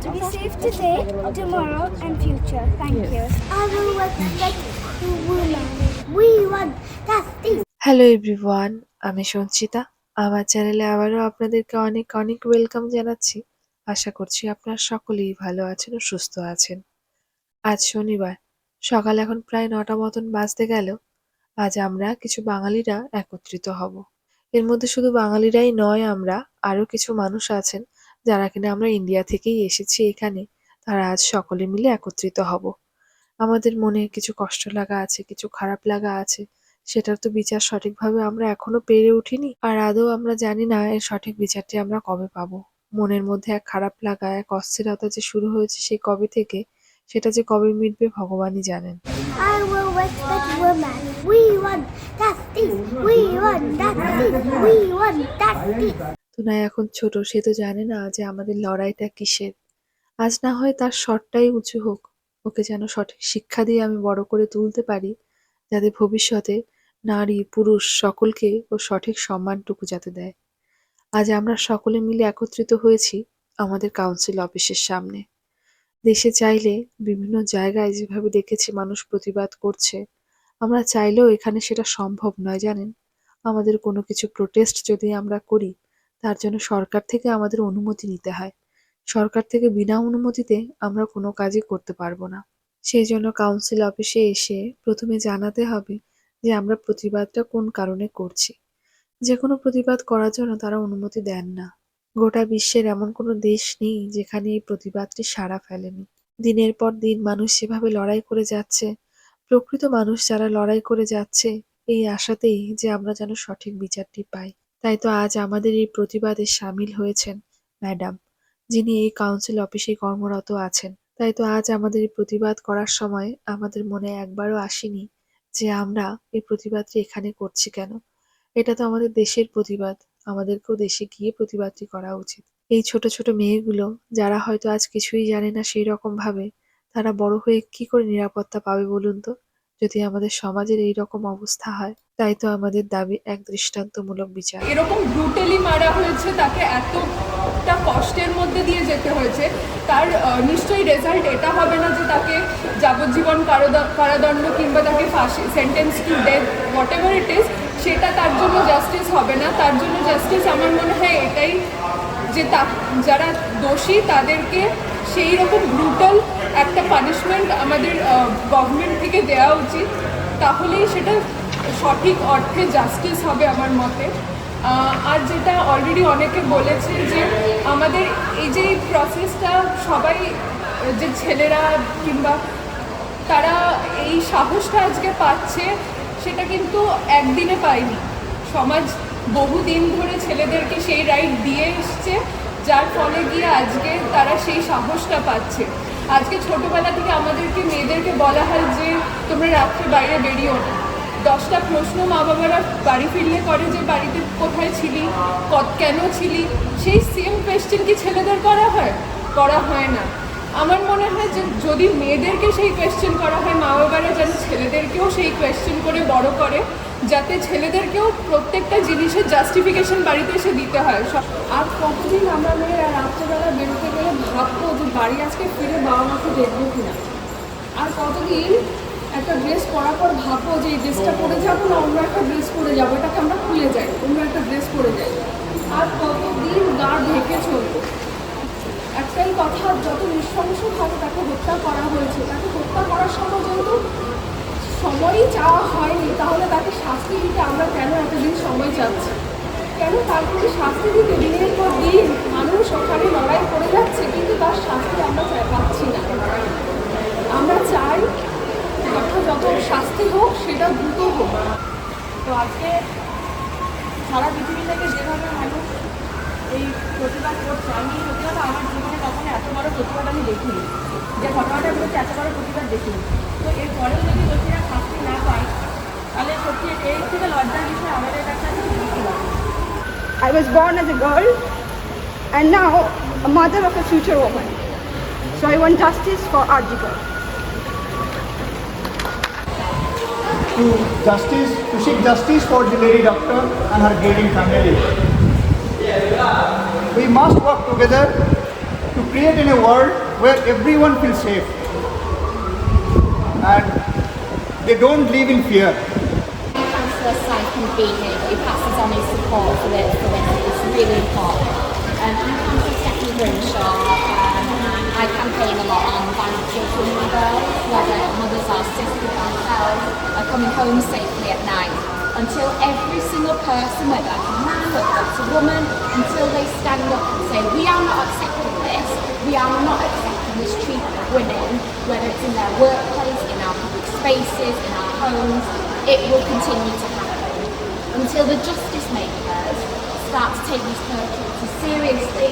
to be safe today, tomorrow, and future. Thank you. I will respect the women. We want justice. Hello everyone, আমি সঞ্চিতা। আমার চ্যানেলে আবারও আপনাদেরকে অনেক অনেক ওয়েলকাম জানাচ্ছি। আশা করছি আপনারা সকলেই ভালো আছেন ও সুস্থ আছেন। আজ শনিবার, সকাল এখন প্রায় ৯টা মতন বাজতে গেল। আজ আমরা কিছু বাঙালিরা একত্রিত হব। এর মধ্যে শুধু বাঙালিরাই নয়, আমরা আরও কিছু মানুষ আছেন যারা কিনা আমরা ইন্ডিয়া থেকেই এসেছি এখানে। তারা আজ সকলে মিলে একত্রিত হব। আমাদের মনে কিছু কষ্ট লাগা আছে, কিছু খারাপ লাগা আছে। সেটার তো বিচার সঠিকভাবে আমরা এখনো পেরে উঠিনি। আর আদৌ আমরা জানি না এর সঠিক বিচারটি আমরা কবে পাবো। মনের মধ্যে এক খারাপ লাগা, এক অস্থিরতা যে শুরু হয়েছে সেই কবে থেকে, সেটা যে কবে মিটবে ভগবানই জানেন। I will respect women. We want justice. We want justice. We want justice. তুনাই এখন ছোট, সে তো জানে না যে আমাদের লড়াইটা কিসের। আজ না হয় তার স্বরটাই উঁচু হোক, ওকে যেন সঠিক শিক্ষা দিয়ে আমি বড় করে তুলতে পারি, যাতে ভবিষ্যতে নারী পুরুষ সকলকে ও সঠিক সম্মানটুকু যাতে দেয়। আজ আমরা সকলে মিলে একত্রিত হয়েছি আমাদের কাউন্সিল অফিসের সামনে। দেশে চাইলে বিভিন্ন জায়গায় যেভাবে দেখেছি মানুষ প্রতিবাদ করছে, আমরা চাইলেও এখানে সেটা সম্ভব নয় জানেন। আমাদের কোনো কিছু প্রোটেস্ট যদি আমরা করি, তার জন্য সরকার থেকে আমাদের অনুমতি নিতে হয়। সরকার থেকে বিনা অনুমতিতে আমরা কোনো কাজই করতে পারবো না। সেই জন্য কাউন্সিল অফিসে এসে প্রথমে জানাতে হবে যে আমরা প্রতিবাদটা কোন কারণে করছি। যেকোনো প্রতিবাদ করার জন্য তারা অনুমতি দেন না। গোটা বিশ্বের এমন কোনো দেশ নেই যেখানে এই প্রতিবাদটি সাড়া ফেলেনি। দিনের পর দিন মানুষ যেভাবে লড়াই করে যাচ্ছে, প্রকৃত মানুষ যারা লড়াই করে যাচ্ছে, এই আশাতেই যে আমরা যেন সঠিক বিচারটি পাই। তাই তো আজ আমাদের এই প্রতিবাদে শামিল হয়েছেন ম্যাডাম, যিনি এই কাউন্সিল অফিসে কর্মরত আছেন। তাই তো আজ আমাদের এই প্রতিবাদ করার সময় আমাদের মনে একবারও আসেনি যে আমরা এই প্রতিবাদটি এখানে করছি কেন। এটা তো আমাদের দেশের প্রতিবাদ, আমাদেরকেও দেশে গিয়ে প্রতিবাদটি করা উচিত। এই ছোট ছোট মেয়েগুলো যারা হয়তো আজ কিছুই জানে না সেই রকম ভাবে, তারা বড় হয়ে কি করে নিরাপত্তা পাবে বলুন তো, যদি আমাদের সমাজের এই রকম অবস্থা হয়। তাই তো আমাদের দাবি এক দৃষ্টান্তমূলক বিচার। এরকম ব্রুটালি মারা হয়েছে, তাকে এতটা কষ্টের মধ্যে দিয়ে যেতে হয়েছে, তার নিশ্চয়ই রেজাল্ট এটা হবে না যে তাকে যাবজ্জীবন কারাদণ্ড কিংবা তাকে ফাঁসি, sentence to death, what ever it is, সেটা তার জন্য জাস্টিস হবে না। তার জন্য জাস্টিস আমার মনে হয় এটাই যে যারা দোষী তাদেরকে সেই রকম ব্রুটাল একটা পানিশমেন্ট আমাদের গভর্নমেন্ট থেকে দেওয়া উচিত, তাহলেই সেটা সঠিক অর্থে জাস্টিস হবে আমার মতে। আর যেটা অলরেডি অনেকে বলেছে যে আমাদের এই যে প্রসেসটা সবাই, যে ছেলেরা কিংবা তারা এই সাহসটা আজকে পাচ্ছে, সেটা কিন্তু একদিনে পায়নি। সমাজ বহুদিন ধরে ছেলেদেরকে সেই রাইট দিয়ে এসছে, যার ফলে গিয়ে আজকে তারা সেই সাহসটা পাচ্ছে। আজকে ছোটোবেলা থেকে আমাদেরকে মেয়েদেরকে বলা হয় যে তোমরা রাত্রে বাইরে বেরিও না। 10টা প্রশ্ন মা বাবারা বাড়ি ফিরলে করে যে বাড়িতে কোথায় ছিলি, কেন ছিলি, সেই সেম কোয়েশ্চেন কি ছেলেদের করা হয় না। আমার মনে হয় যে যদি মেয়েদেরকে সেই কোয়েশ্চেন করা হয়, মা বাবারা যেন ছেলেদেরকেও সেই কোয়েশ্চেন করে বড় করে, যাতে ছেলেদেরকেও প্রত্যেকটা জিনিসের জাস্টিফিকেশন বাড়িতে এসে দিতে হয়। আর কতদিন আমরা মেয়েরা রাত্রেবেলা বেরোতে গেলে ভাববো যে বাড়ি আজকে ফিরে বাবা মাকে দেখবো কিনা। আর কতদিন একটা ড্রেস পরার পর ভাববো যে এই ড্রেসটা পরে যাবো না অন্য একটা ড্রেস পরে যাবো, এটাকে আমরা খুলে যাই, অন্য একটা ড্রেস পরে যাই। আর কতদিন গা ঢেকে চলবো। একটাই কথা, যত নৃশংস থাকে তাকে হত্যা করা হয়েছে, তাকে হত্যা করার সময় যেহেতু সময়ই চাওয়া হয়নি, তাহলে তাকে শাস্তি দিতে আমরা কেন এতদিন সময় চাচ্ছি? কেন তার প্রতি শাস্তি দিতে দিনের পর দিন মানুষ ওখানে লড়াই করে যাচ্ছে, কিন্তু তার শাস্তি আমরা পাচ্ছি না। আমরা চাই যথাযথ শাস্তি হোক, সেটা দ্রুত হোক। তো আজকে সারা পৃথিবী থেকে যেভাবে মানুষ এই প্রতিবাদ করছে, আমি সত্যি কথা আমার জীবনে কখনো এত বড় প্রতিবাদ আমি দেখিনি, যে ঘটনাটা বলছে এত বড় প্রতিবাদ দেখিনি। তো এরপরেও যদি দোষীরা শাস্তি না পায়, তাহলে সত্যি এই থেকে লজ্জার বিষয় আমাদের কাছে বুঝতে পারে। I was born as a girl and now a mother of a future woman. So I want justice for Arjika. To seek justice for the lady doctor and her grieving family. We must work together to create in a world where everyone feels safe and they don't live in fear. Councillor Si can be here, who passes on his support for this. It's really important. I'm Councillor Stephanie Grimshaw. I campaign a lot on violent children and girls, whether mothers or sisters themselves are coming home safely at night. Until every single person, whether it's a man, whether it's a woman, until they stand up and say, we are not accepting this, we are not accepting this treatment of women, whether it's in their workplace, in our public spaces, in our homes, it will continue to happen. Until the justice makers start to take these perpetrators seriously,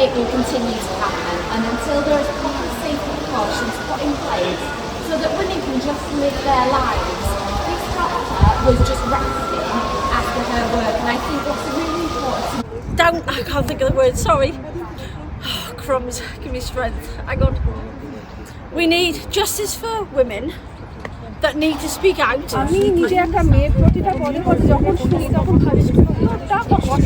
it will continue to happen. And until there is proper safety precautions put in place so that women can just live their lives. This doctor was just resting after her work, and I think that's really important. I can't think of the word, sorry. Oh, crumbs, give me strength. Hang on. We need justice for women that need to speak out. আমি নিজে একটা মেয়ের প্রতিটা পদে পদে যখন শুনি তখন ভাবি কতটা কষ্ট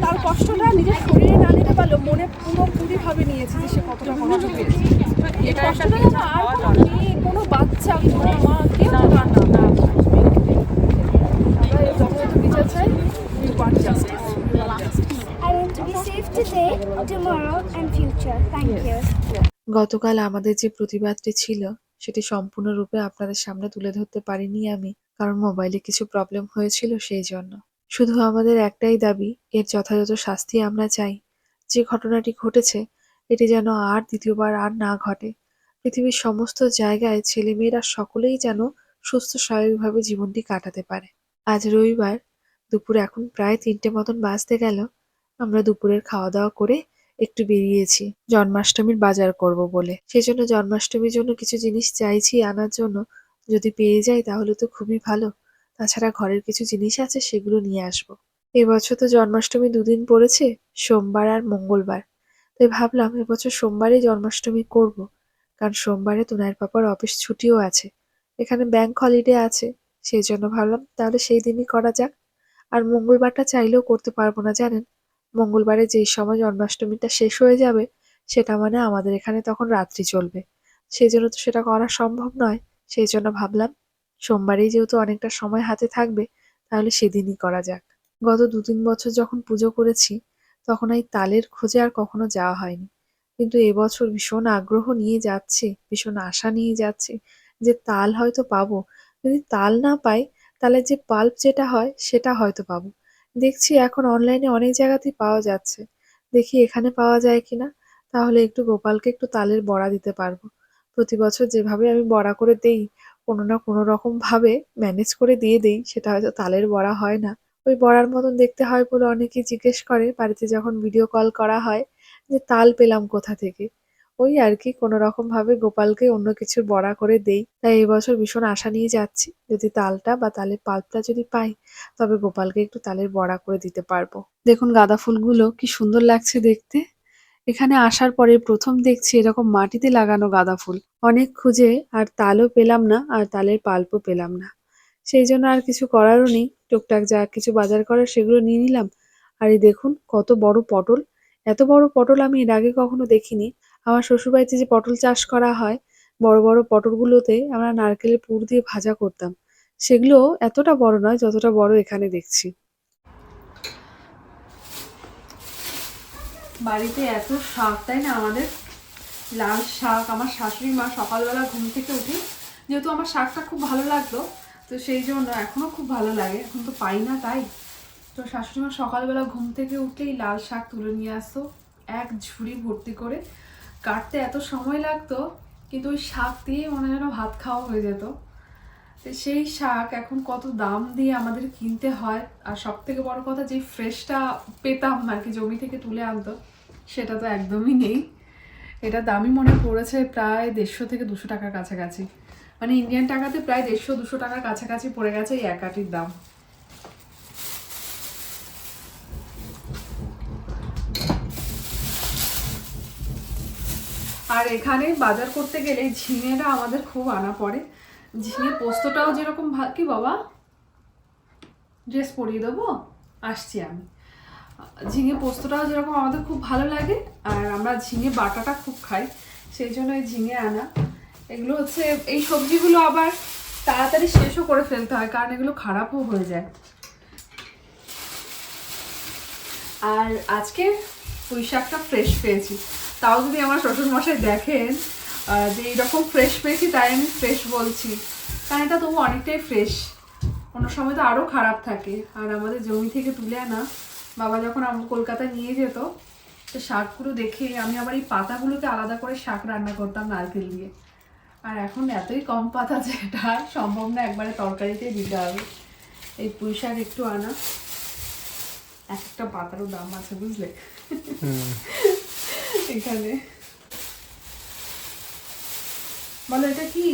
তার কষ্টটা নিজের শরীরে না নিতে পারলেও মনে পুরোপুরিভাবে নিয়েছে যে সে কতটা কষ্ট পেয়েছে। এই কষ্টটা যেন আর কোনো মেয়ে, কোনো বাচ্চা, কোনো মা কেউ না আমরা যথাযথ বিচার চাই। We want justice. I want to be safe today, tomorrow, and future. Thank you. গতকাল আমাদের যে প্রতিবাদটি ছিল সেটি সম্পূর্ণরূপে আপনাদের সামনে তুলে ধরতে পারিনি আমি, কারণ মোবাইলে কিছু প্রবলেম হয়েছিল সেই জন্য। শুধু আমাদের একটাই দাবি, এর যথাযথ শাস্তি আমরা চাই। যে ঘটনাটি ঘটেছে এটি যেন আর দ্বিতীয়বার আর না ঘটে। পৃথিবীর সমস্ত জায়গায় ছেলেমেয়েরা সকলেই যেন সুস্থ স্বাভাবিকভাবে জীবনটি কাটাতে পারে। আজ রবিবার দুপুর এখন প্রায় ৩টে মতন বাজতে গেল। আমরা দুপুরের খাওয়া দাওয়া করে একটু বেরিয়েছি জন্মাষ্টমীর বাজার করব বলে। সেজন্য জন্মাষ্টমীর জন্য কিছু জিনিস চাইছি আনার জন্য, যদি পেয়ে যাই তাহলে তো খুবই ভালো। তাছাড়া ঘরের কিছু জিনিস আছে, সেগুলো নিয়ে আসব। এবছর তো জন্মাষ্টমী দুদিন পড়েছে, সোমবার আর মঙ্গলবার। তাই ভাবলাম এবছর সোমবারেই জন্মাষ্টমী করব, কারণ সোমবারে তুনায়ের পাপার অফিস ছুটিও আছে, এখানে ব্যাংক হলিডে আছে। সেই জন্য ভাবলাম তাহলে সেই দিনই করা যাক। আর মঙ্গলবারটা চাইলেও করতে পারবো না জানেন, মঙ্গলবারে যেই সময় জন্মাষ্টমীটা শেষ হয়ে যাবে সেটা মানে আমাদের এখানে তখন রাত্রি চলবে, সেই জন্য তো সেটা করা সম্ভব নয়। সেই জন্য ভাবলাম সোমবারেই যেহেতু অনেকটা সময় হাতে থাকবে, তাহলে সেদিনই করা যাক। গত ২-৩ বছর যখন পুজো করেছি তখন এই তালের খোঁজে আর কখনো যাওয়া হয়নি, কিন্তু এবছর ভীষণ আগ্রহ নিয়ে যাচ্ছি, ভীষণ আশা নিয়ে যাচ্ছি যে তাল হয়তো পাবো। যদি তাল না পাই তাহলে যে পাল্প যেটা হয় সেটা হয়তো পাবো। দেখছি এখন অনলাইনে অনেক জায়গাতেই পাওয়া যাচ্ছে, দেখি এখানে পাওয়া যায় কিনা। তাহলে একটু গোপালকে একটু তালের বড়া দিতে পারবো। প্রতি বছর যেভাবে আমি বড়া করে দেই, কোনো না কোনো রকম ভাবে ম্যানেজ করে দিয়ে দেই, সেটা হয়তো তালের বড়া হয় না। ওই বড়ার মতন দেখতে হয় বলে অনেকেই জিজ্ঞেস করে বাড়িতে যখন ভিডিও কল করা হয় যে তাল পেলাম কোথা থেকে। ওই আর কি কোনো রকম ভাবে গোপালকে অন্য কিছুর বড়া করে দেই। তাই এবছর ভীষণ আশা নিয়ে যাচ্ছি, যদি তালটা বা তালের পাল্পটা যদি পাই তবে গোপালকে একটু তালের বড়া করে দিতে পারবো। দেখুন গাঁদা ফুলগুলো কি সুন্দর লাগছে দেখতে। এখানে আসার পরে প্রথম দেখছি এরকম মাটিতে লাগানো গাঁদা ফুল। অনেক খুঁজে আর তালও পেলাম না, আর তালের পাল্পও পেলাম না। সেই জন্য আর কিছু করারও নেই, টুকটাক যা কিছু বাজার করার সেগুলো নিয়ে নিলাম। আর এই দেখুন কত বড় পটল, এত বড় পটল আমি এর আগে কখনো দেখিনি। আমার শ্বশুরবাড়িতে যে পটল চাষ করা হয়, বড় বড় পটলগুলোতে আমরা নারকেলের পুর দিয়ে ভাজা করতাম, সেগুলো এতটা বড় নয় যতটা বড় এখানে দেখছি। বাড়িতে এত শাক, তাই না? আমাদের লাল শাক, আমার শাশুড়ি মা সকালবেলা ঘুম থেকে উঠে, যেহেতু আমার শাকটা খুব ভালো লাগতো তো সেই জন্য এখনও খুব ভালো লাগে, এখন তো পাই না তাই। তো শাশুড়ি মা সকালবেলা ঘুম থেকে উঠলেই লাল শাক তুলে নিয়ে আসতো, এক ঝুড়ি ভর্তি করে। কাটতে এত সময় লাগতো, কিন্তু ওই শাক দিয়ে মনে যেন ভাত খাওয়া হয়ে যেত। তো সেই শাক এখন কত দাম দিয়ে আমাদের কিনতে হয়, আর সব থেকে বড় কথা যে ফ্রেশটা পেতাম আর কি, জমি থেকে তুলে আনতো, সেটা তো একদমই নেই। এটা দামই মনে পড়েছে প্রায় 150 থেকে 200 টাকার কাছাকাছি, মানে ইন্ডিয়ান টাকাতে প্রায় 150-200 টাকার কাছাকাছি পড়ে গেছে এই এক আটির দাম। আর এখানে বাজার করতে গেলে ঝিঙেটা আমাদের খুব আনা পড়ে। ঝিঙে পোস্তটাও যেরকম কি বাবা, ড্রেস পরিয়ে দেবো, আসছি আমি। ঝিঙে পোস্তটাও যেরকম আমাদের খুব ভালো লাগে, আর আমরা ঝিঙে বাটাটা খুব খাই, সেই জন্য এই ঝিঙে আনা। এগুলো হচ্ছে, এই সবজিগুলো আবার তাড়াতাড়ি শেষও করে ফেলতে হয়, কারণ এগুলো খারাপও হয়ে যায়। আর আজকে পুঁই শাকটা ফ্রেশ পেয়েছি, তাও যদি আমার শ্বশুরমশাই দেখেন যে এইরকম ফ্রেশ পেয়েছি তাই আমি ফ্রেশ বলছি, কারণ এটা তবু অনেকটাই ফ্রেশ। অন্য সময় তো আরও খারাপ থাকে। আর আমাদের জমি থেকে তুলে আনা, বাবা যখন কলকাতায় নিয়ে যেত, তো শাকগুলো দেখে আমি আবার এই পাতাগুলোকে আলাদা করে শাক রান্না করতাম নারকেল দিয়ে। আর এখন এতই কম পাতা যে এটা সম্ভব না একবারে তরকারিতে দিতে হবে। এই পুঁই শাক একটু আনা, এক একটা পাতারও দাম আছে বুঝলে এখানে। বলো এটা কি?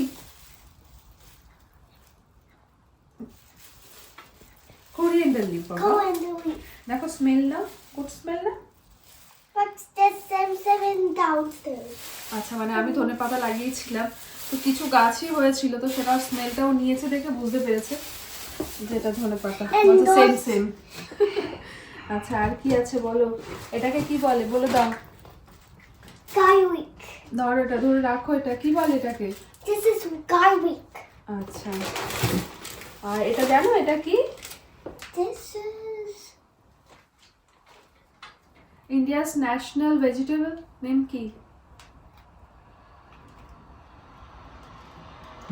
Coriander leaf. Coriander leaf. দেখো স্মেল না, গুড স্মেল না? But there's seven downstairs. আচ্ছা, মানে আমি ধনে পাতা লাগিয়েছিলাম, তো কিছু গাছই হয়েছিল, তো সেটা স্মেলটাও নিয়েছে দেখে বুঝতে পেরেছে যে এটা ধনে পাতা। Same same. আচ্ছা, আর কি আছে বলো? এটাকে কি বলে বলে দাও। Garlic. ধরো, এটা ধরে রাখো। এটা কি বলে এটাকে? This is garlic. আচ্ছা, আর এটা জানো এটা কি? This is India's national vegetable name কি?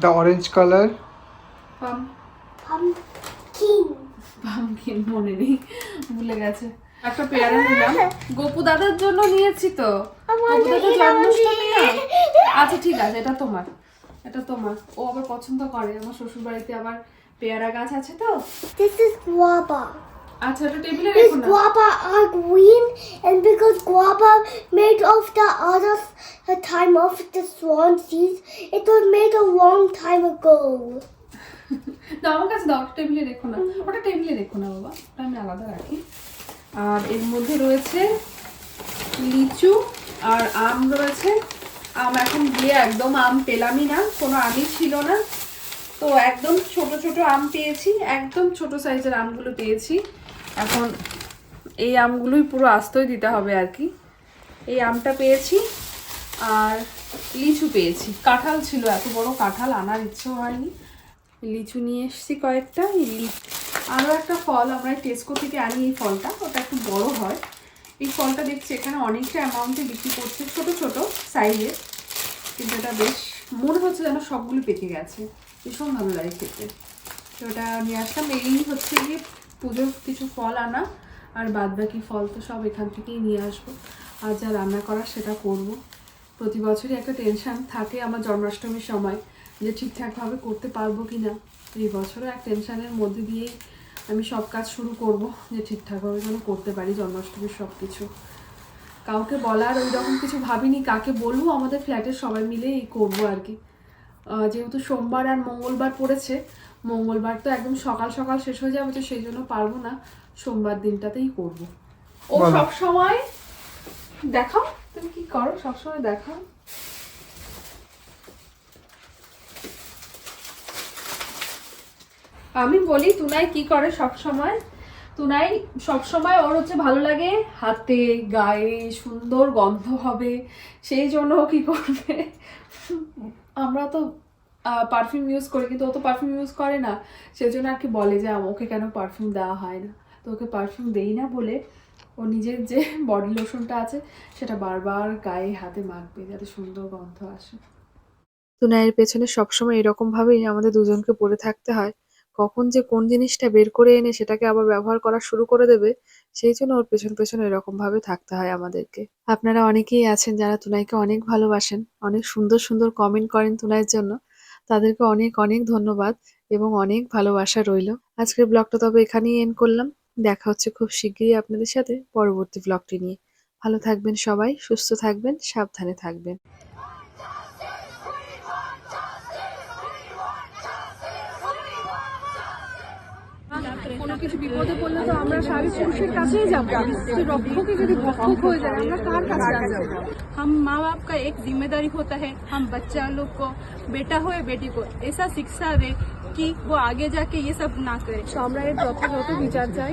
The orange color. pumpkin. Pumpkin মনে নেই, ভুলে গেছে। একটা পেয়ারা নিলাম, গোপু দাদার জন্য নিয়েছি তো। গোপু দাদার জন্মাষ্টমী না? আচ্ছা ঠিক আছে, এটা তোমার, এটা তোমার। ও আবার পছন্দ করে, আমার শ্বশুর বাড়িতে আবার পেয়ারা গাছ আছে তো। This is guava. আচ্ছা, এটা টেবিলে These রেখো না। guava are green, and because guava made of the other time of the swan seeds, it was made a long time ago. দাও আমার কাছে, দাও। টেবিলে রেখো না, ওটা টেবিলে রেখো না বাবা, ওটা আমি আলাদা রাখি। আর এর মধ্যে রয়েছে লিচু আর আম রয়েছে। আম এখন দিয়ে একদম আম পেলামই না, কোনো আমই ছিল না, তো একদম ছোট ছোট আম পেয়েছি, একদম ছোট সাইজের আমগুলো পেয়েছি। এখন এই আমগুলোই পুরো আস্তই দিতে হবে আর কি। এই আমটা পেয়েছি, আর লিচু পেয়েছি। কাঁঠাল ছিল, এত বড় কাঁঠাল আনার ইচ্ছে হয়নি, লিচু নিয়ে এসেছি কয়েকটা। আরও একটা ফল আমরা টেস্কো থেকে আনি, এই ফলটা, ওটা একটু বড় হয়। এই ফলটা দেখছি এখানে অনেকটা অ্যামাউন্টে বিক্রি করছে, ছোট ছোট সাইজের, কিন্তু এটা বেশ মনে হচ্ছে যেন সবগুলো পেকে গেছে, ভীষণ ভালো লাগে খেতে। তো ওটা নিয়ে আসলাম। এই হচ্ছে গিয়ে পুজোর কিছু ফল আনা, আর বাদ বাকি ফল তো সব এখান থেকেই নিয়ে আসবো। আর যা রান্না করার সেটা করব। প্রতি বছরই একটা টেনশান থাকে আমার জন্মাষ্টমীর সময়, যে ঠিকঠাকভাবে করতে পারবো কি না। এই বছরও এক টেনশানের মধ্যে দিয়েই আমি সব কাজ শুরু করব, যে ঠিকঠাকভাবে যেন করতে পারি জন্মাষ্টমীর সব কিছু। কাউকে বলার ওই রকম কিছু ভাবিনি, কাকে বলবো, আমাদের ফ্ল্যাটের সবাই মিলে এই করবো আর কি। যেহেতু সোমবার আর মঙ্গলবার পড়েছে, মঙ্গলবার তো একদম সকাল সকাল শেষ হয়ে যাবে, তো সেই জন্য পারবো না, সোমবার দিনটাতেই করব। ও সব সময় দেখাও, তুমি কি করো সবসময় দেখাও। আমি বলি তুনাই কি করে সব সময়। তুনাই সব সময় ওর হচ্ছে ভালো লাগে হাতে গায়ে সুন্দর গন্ধ হবে, সেই জন্য কি করবে, আমরা তো পারফিউম ইউজ করি কিন্তু ও তো পারফিউম ইউজ করে না, সেই জন্য আর কি বলে যে ওকে কেন পারফিউম দেওয়া হয় না। তো ওকে পারফিউম দেই না বলে ও নিজের যে বডি লোশনটা আছে সেটা বারবার গায়ে হাতে মাখবে যাতে সুন্দর গন্ধ আসে। তুনাইয়ের পেছনে সবসময় এরকমভাবেই আমাদের দুজনকে পড়ে থাকতে হয়, কখন যে কোন জিনিসটা বের করে এনে সেটাকে আবার ব্যবহার করা শুরু করে দেবে, সেই জন্য ওর পেছন পেছন এরকম ভাবে থাকতে হয় আমাদেরকে। আপনারা অনেকেই আছেন যারা তুনাইকে অনেক ভালোবাসেন, অনেক সুন্দর সুন্দর কমেন্ট করেন তুনাইয়ের জন্য, তাদেরকে অনেক অনেক ধন্যবাদ এবং অনেক ভালোবাসা রইল। আজকের ব্লগটা তবে এখানেই এন্ড করলাম, দেখা হচ্ছে খুব শিগগিরই আপনাদের সাথে পরবর্তী ব্লগটি নিয়ে। ভালো থাকবেন সবাই, সুস্থ থাকবেন, সাবধানে থাকবেন। কোনো কিছু বিপদে পড়লে তো আমরা স্বামী পুরুষের কাছেই যাবো, রক্ষকে যদি ভক্ষক হয়ে যায় আমরা কার কাছে যাবো? हम माँ बाप का एक जिम्मेदारी होता है, हम बच्चा लोग को, बेटा हो या बेटी को, ऐसा शिक्षा दे कि वो आगे जाके ये सब ना करे। আমরা এর যথাযথ বিচার চাই।